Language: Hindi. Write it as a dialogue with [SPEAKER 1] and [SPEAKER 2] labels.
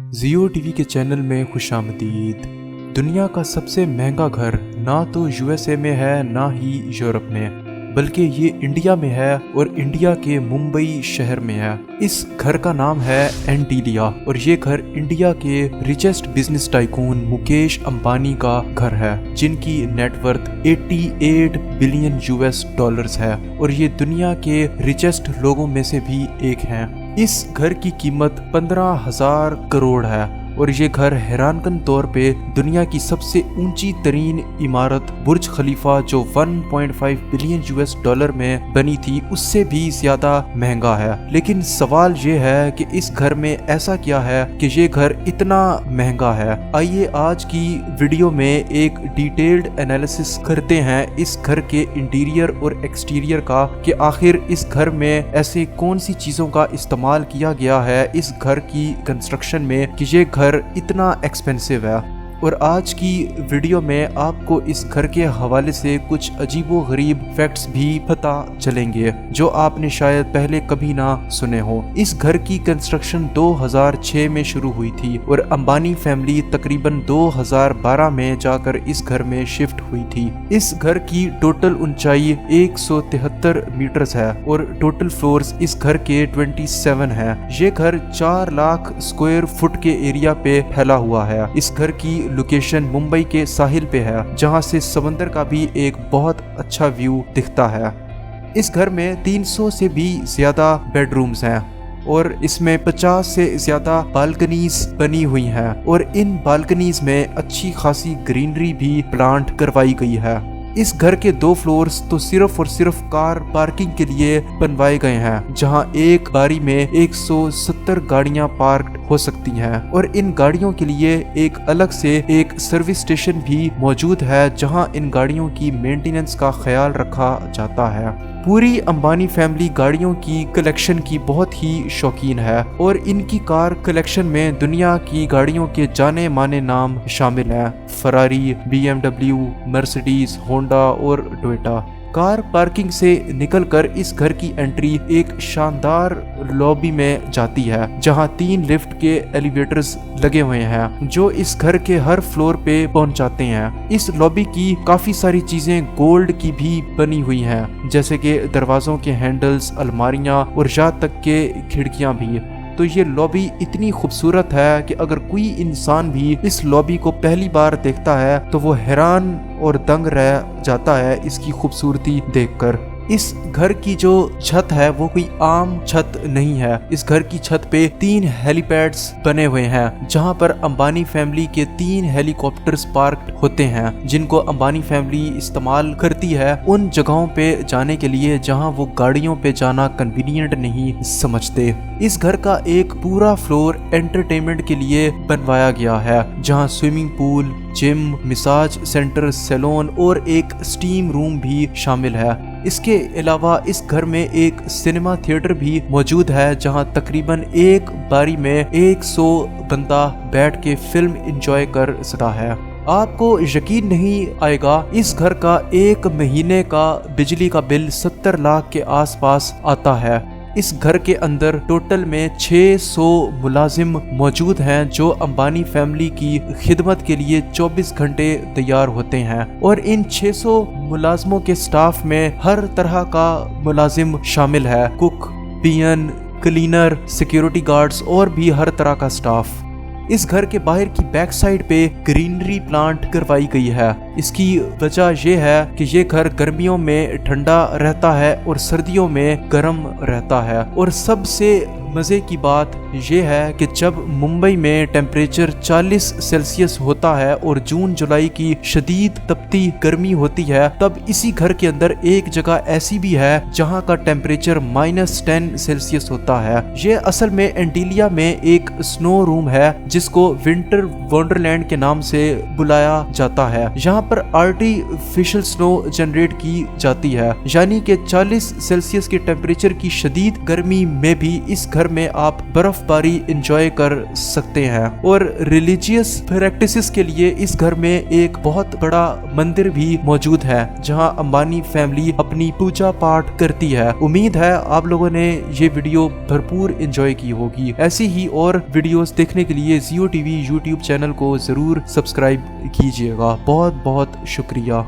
[SPEAKER 1] जियो टीवी के चैनल में खुशामदीद। दुनिया का सबसे महंगा घर ना तो यूएसए में है ना ही यूरोप में, बल्कि ये इंडिया में है और इंडिया के मुंबई शहर में है। इस घर का नाम है एंटीलिया और ये घर इंडिया के richest business tycoon Mukesh Ambani का घर है, जिनकी नेटवर्थ 88 बिलियन यूएस डॉलर्स है और ये दुनिया के रिचेस्ट लोगों में से भी एक हैं। इस घर की कीमत 15,000 करोड़ है और ये घर हैरानकुन तौर पे दुनिया की सबसे ऊंची तरीन इमारत बुर्ज खलीफा जो 1.5 बिलियन यूएस डॉलर में बनी थी उससे भी ज्यादा महंगा है। लेकिन सवाल ये है कि इस घर में ऐसा क्या है कि ये घर इतना महंगा है। आइए आज की वीडियो में एक डिटेल्ड एनालिसिस करते हैं इस घर के इंटीरियर और एक्सटीरियर का, कि आखिर इस घर में ऐसे कौन सी चीजों का इस्तेमाल किया गया है इस घर की कंस्ट्रक्शन में कि ये घर इतना एक्सपेंसिव है। और आज की वीडियो में आपको इस घर के हवाले से कुछ अजीबो गरीब फैक्ट्स भी पता चलेंगे जो आपने शायद पहले कभी ना सुने हो। इस घर की कंस्ट्रक्शन 2006 में शुरू हुई थी और अंबानी फैमिली तकरीबन 2012 में जाकर इस घर में शिफ्ट हुई थी। इस घर की टोटल ऊंचाई 173 मीटर्स है और टोटल फ्लोर्स इस घर के 27 है। ये घर 4 लाख स्क्वायर फुट के एरिया पे फैला हुआ है। इस घर की लोकेशन मुंबई के साहिल पे है, जहां से समंदर का भी एक बहुत अच्छा व्यू दिखता है। इस घर में 300 से भी ज्यादा बेडरूम्स हैं और इसमें 50 से ज्यादा बालकनीज बनी हुई हैं और इन बालकनीज में अच्छी खासी ग्रीनरी भी प्लांट करवाई गई है। इस घर के 2 फ्लोर्स तो सिर्फ और सिर्फ कार पार्किंग के लिए बनवाए गए हैं, जहां एक बारी में 170 गाड़ियां पार्क हो सकती हैं और इन गाड़ियों के लिए एक अलग से एक सर्विस स्टेशन भी मौजूद है, जहां इन गाड़ियों की मेंटेनेंस का ख्याल रखा जाता है। पूरी अंबानी फैमिली गाड़ियों की कलेक्शन की बहुत ही शौकीन है और इनकी कार कलेक्शन में दुनिया की गाड़ियों के जाने माने नाम शामिल हैं: फरारी, BMW, मर्सिडीज, होंडा और टोयोटा। कार पार्किंग से निकलकर इस घर की एंट्री एक शानदार लॉबी में जाती है, जहां 3 लिफ्ट के एलिवेटर्स लगे हुए हैं जो इस घर के हर फ्लोर पे पहुंचाते हैं। इस लॉबी की काफी सारी चीजें गोल्ड की भी बनी हुई हैं, जैसे कि दरवाजों के हैंडल्स, अलमारियां और यहाँ तक के खिड़कियां भी। तो ये लॉबी इतनी खूबसूरत है कि अगर कोई इंसान भी इस लॉबी को पहली बार देखता है तो वो हैरान और दंग रह जाता है इसकी खूबसूरती देखकर। इस घर की जो छत है वो कोई आम छत नहीं है। इस घर की छत पे 3 हेलीपैड्स बने हुए हैं, जहां पर अंबानी फैमिली के 3 हेलीकॉप्टर्स पार्क होते हैं, जिनको अंबानी फैमिली इस्तेमाल करती है उन जगहों पे जाने के लिए जहां वो गाड़ियों पे जाना कन्वीनियंट नहीं समझते। इस घर का एक पूरा फ्लोर एंटरटेनमेंट के लिए बनवाया गया है, जहां swimming pool, gym, massage centre, salon और एक स्टीम रूम भी शामिल है। इसके अलावा इस घर में एक सिनेमा थिएटर भी मौजूद है, जहां तकरीबन एक बारी में 100 बंदा बैठ के फिल्म एंजॉय कर सकता है। आपको यकीन नहीं आएगा, इस घर का 1 महीने का बिजली का बिल 70 लाख के आसपास आता है। इस घर के अंदर टोटल में 600 मुलाजिम मौजूद हैं जो अंबानी फैमिली की खिदमत के लिए 24 घंटे तैयार होते हैं और इन 600 मुलाजमों के स्टाफ में हर तरह का मुलाजिम शामिल है: कुक, पियन, क्लीनर, सिक्योरिटी गार्ड्स और भी हर तरह का स्टाफ। इस घर के बाहर की बैक साइड पे ग्रीनरी प्लांट करवाई गई है। इसकी वजह यह है कि ये घर गर्मियों में ठंडा रहता है और सर्दियों में गर्म रहता है। और सबसे मजे की बात यह है कि जब मुंबई में टेम्परेचर 40 सेल्सियस होता है और जून जुलाई की शदीद तपती गर्मी होती है, तब इसी घर के अंदर एक जगह ऐसी भी है जहां का टेम्परेचर -10 सेल्सियस होता है। ये असल में एंटीलिया में एक स्नो रूम है जिसको विंटर वंडरलैंड के नाम से बुलाया जाता है। यहाँ पर आर्टिफिशियल स्नो जनरेट की जाती है, यानी कि 40 सेल्सियस के टेम्परेचर की शदीद गर्मी में भी इस घर में आप बर्फबारी एंजॉय कर सकते हैं। और रिलीजियस प्रैक्टिसेस के लिए इस घर में एक बहुत बड़ा मंदिर भी मौजूद है जहां अंबानी फैमिली अपनी पूजा पाठ करती है। उम्मीद है आप लोगों ने ये वीडियो भरपूर एंजॉय की होगी। ऐसी ही और वीडियोस देखने के लिए जियो टीवी यूट्यूब चैनल को जरूर सब्सक्राइब कीजिएगा। बहुत बहुत शुक्रिया।